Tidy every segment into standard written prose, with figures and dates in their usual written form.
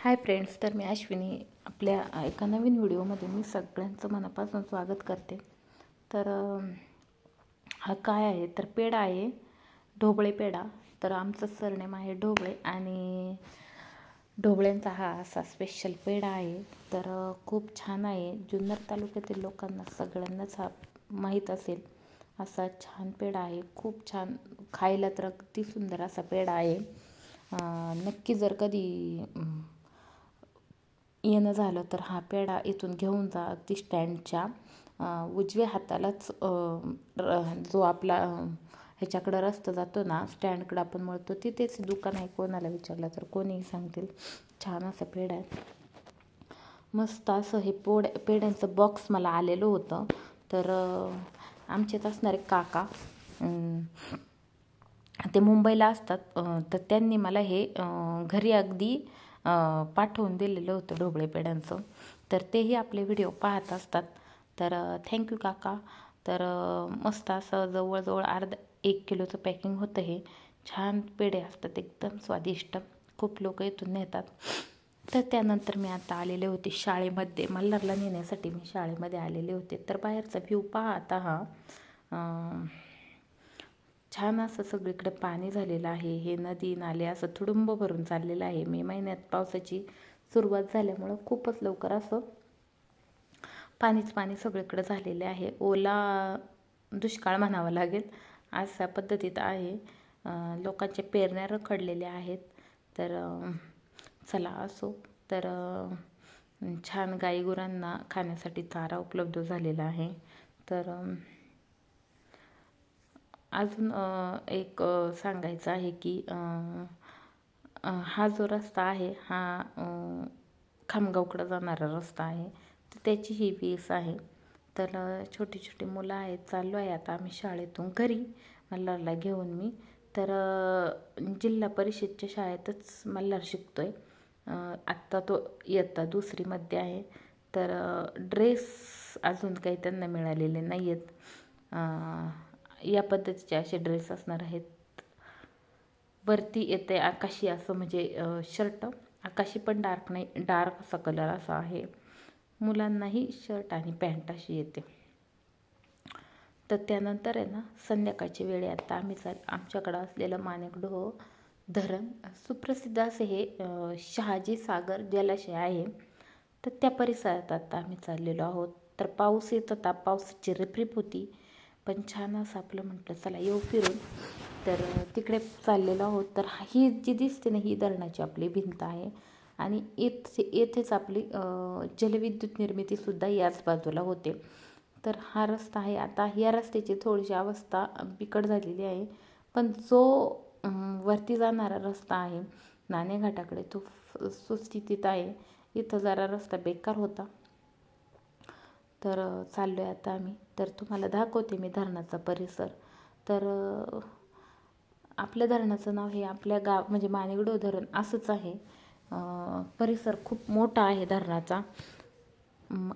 Hi friends, तर मी अश्विनी आपल्या एका नवीन व्हिडिओमध्ये मी सगळ्यांचं मनापासून स्वागत करते. तर हा काय आहे तर पेढा आहे, ढोबळे पेढा. तर आमचं सरनेम आहे ढोबळे आणि ढोबळ्यांचा हा असा स्पेशल पेढा आहे. तर खूप छान आहे. जुन्नर तालुक्यातील लोकांना सगळ्यांनाच हा माहीत असेल असा छान पेढा आहे. खूप छान, खायला तर अगदी सुंदर असा पेढा आहे. नक्की जर कधी येणं झालं तर हा पेढा इथून घेऊन जा. अगदी स्टँडच्या उजव्या हातालाच जो आपला ह्याच्याकडं रस्ता जातो ना, स्टँडकडं आपण म्हणतो, तिथेच दुकान आहे. कोणाला विचारलं तर कोणीही सांगतील. छान असं पेढा आहे. मस्त असं हे पेढ्यांचं बॉक्स मला आलेलं होतं. तर आमच्यात असणारे काका ते मुंबईला असतात. तर त्यांनी मला हे घरी अगदी पाठवून दिलेलं होतं ढोबळे पेढ्यांचं. तर तेही आपले व्हिडिओ पाहत असतात. तर थँक्यू काका. तर मस्त असं जवळजवळ 1 किलोचं पॅकिंग होतं. हे छान पेढे असतात, एकदम स्वादिष्ट. खूप लोक इथून नेतात. तर त्यानंतर मी आता आलेले होते शाळेमध्ये, मल्हारला नेण्यासाठी मी शाळेमध्ये आलेले होते. तर बाहेरचा व्ह्यू पहा आता हा. छान असं सगळीकडे पाणी झालेलं आहे. हे नदी नाले असं तुडुंब भरून चाललेलं आहे. मे महिन्यात पावसाची सुरुवात झाल्यामुळं खूपच लवकर असं पाणीच पाणी सगळीकडे झालेले आहे. ओला दुष्काळ म्हणावा लागेल अशा पद्धतीत आहे. लोकांच्या पेरण्या रखडलेल्या आहेत. तर चला असो. तर छान गाईगुरांना खाण्यासाठी चारा उपलब्ध झालेला आहे. तर अजून एक सांगायचं आहे की हा जो रस्ता आहे हा खामगावकडं जाणारा रस्ता आहे. तर त्याची ही वीस आहे. तर छोटी छोटी मुलं आहेत. चाललो आहे आता आम्ही शाळेतून घरी मल्हारला घेऊन मी. तर जिल्हा परिषदच्या शाळेतच मल्हार शिकतो आहे. आत्ता तो इयत्ता 2रीमध्ये आहे. तर ड्रेस अजून काही त्यांना मिळालेले नाही आहेत. या पद्धतीचे असे ड्रेस असणार आहेत. वरती येते आकाशी असं म्हणजे शर्ट, आकाशी पण डार्क नाही, डार्क असा कलर असा आहे. मुलांनाही शर्ट आणि पॅन्ट अशी येते. तर त्यानंतर आहे ना, संध्याकाळची वेळ आहे. आता आम्ही आमच्याकडं असलेलं माणिकडोह धरण सुप्रसिद्ध असे हे शहाजी सागर जलाशय आहे. तर त्या परिसरात आता आम्ही चाललेलो आहोत. तर पाऊस येत होता, पावसाची रिपरिप होती. पण छान असं आपलं म्हटलं चला येऊ फिरून. तर तिकडे चाललेलो आहोत. तर ही जी दिसते ना, ही धरणाची आपली भिंत आहे. आणि येथेच आपली जलविद्युत निर्मितीसुद्धा याच बाजूला होते. तर हा रस्ता आहे. आता या रस्त्याची थोडीशी अवस्था बिकट झालेली आहे. पण जो वरती जाणारा रस्ता आहे नाणेघाटाकडे, तो सुस्थितीत आहे. इथं जरा रस्ता बेकार होता. तर चाललो आहे आता आम्ही. तर तुम्हाला दाखवते मी धरणाचा परिसर. तर आपल्या धरणाचं नाव हे आपल्या गाव म्हणजे माणिकडोह धरण असंच आहे. परिसर खूप मोठा आहे धरणाचा.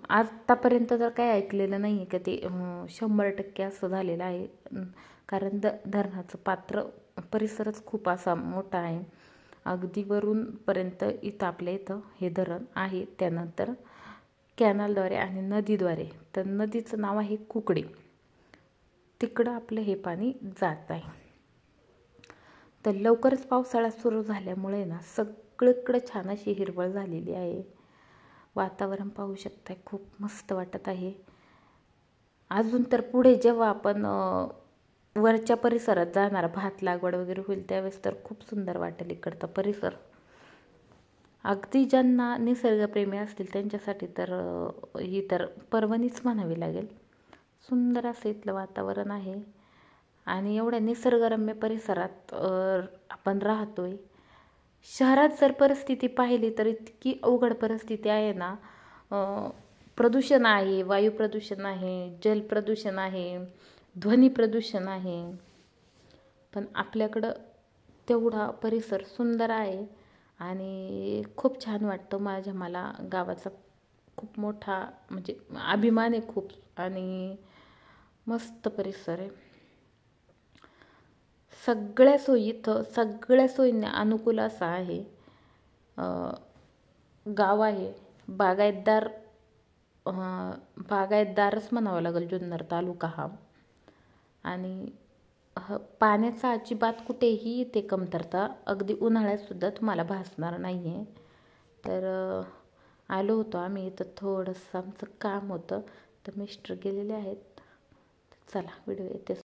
आत्तापर्यंत तर काही ऐकलेलं नाही आहे का ते 100% असं झालेलं आहे. कारण धरणाचं पात्र परिसरच खूप असा मोठा आहे. अगदी वरूनपर्यंत इथं आपल्या इथं हे धरण आहे. त्यानंतर कॅनलद्वारे आणि नदीद्वारे, तर नदीचं नाव आहे कुकडी, तिकडं आपलं हे पाणी जात आहे. तर लवकरच पावसाळा सुरू झाल्यामुळे ना सगळीकडे छान अशी हिरवळ झालेली आहे. वातावरण पाहू शकताय, खूप मस्त वाटत आहे. अजून तर पुढे जेव्हा आपण वरच्या परिसरात जाणार, भात लागवड वगैरे होईल त्यावेळेस तर खूप सुंदर वाटेल इकडचा परिसर. अगदी ज्यांना निसर्गप्रेमी असतील त्यांच्यासाठी तर ही तर पर्वणीच म्हणावी लागेल. सुंदर असं इथलं वातावरण आहे. आणि एवढ्या निसर्गरम्य परिसरात आपण राहतोय. शहरात जर परिस्थिती पाहिली तर इतकी अवघड परिस्थिती आहे ना. प्रदूषण आहे, वायू प्रदूषण आहे, जल प्रदूषण आहे, ध्वनी प्रदूषण आहे. पण आपल्याकडं तेवढा परिसर सुंदर आहे आणि खूप छान वाटतं. मला गावाचा खूप मोठा म्हणजे अभिमान आहे खूप. आणि मस्त परिसर आहे. सगळ्या सोयींना अनुकूल असा आहे. गाव आहे. बागायतदार बागायतदारच म्हणावं लागेल जुन्नर तालुका हा. आणि पाण्याचा अजिबात कुठेही इथे कमतरता अगदी उन्हाळ्यातसुद्धा तुम्हाला भासणार नाही आहे. तर आलो होतो आम्ही इथं, थोडंसं आमचं काम होतं, तर मिस्टर गेलेले आहेत. चला व्हिडिओ येते.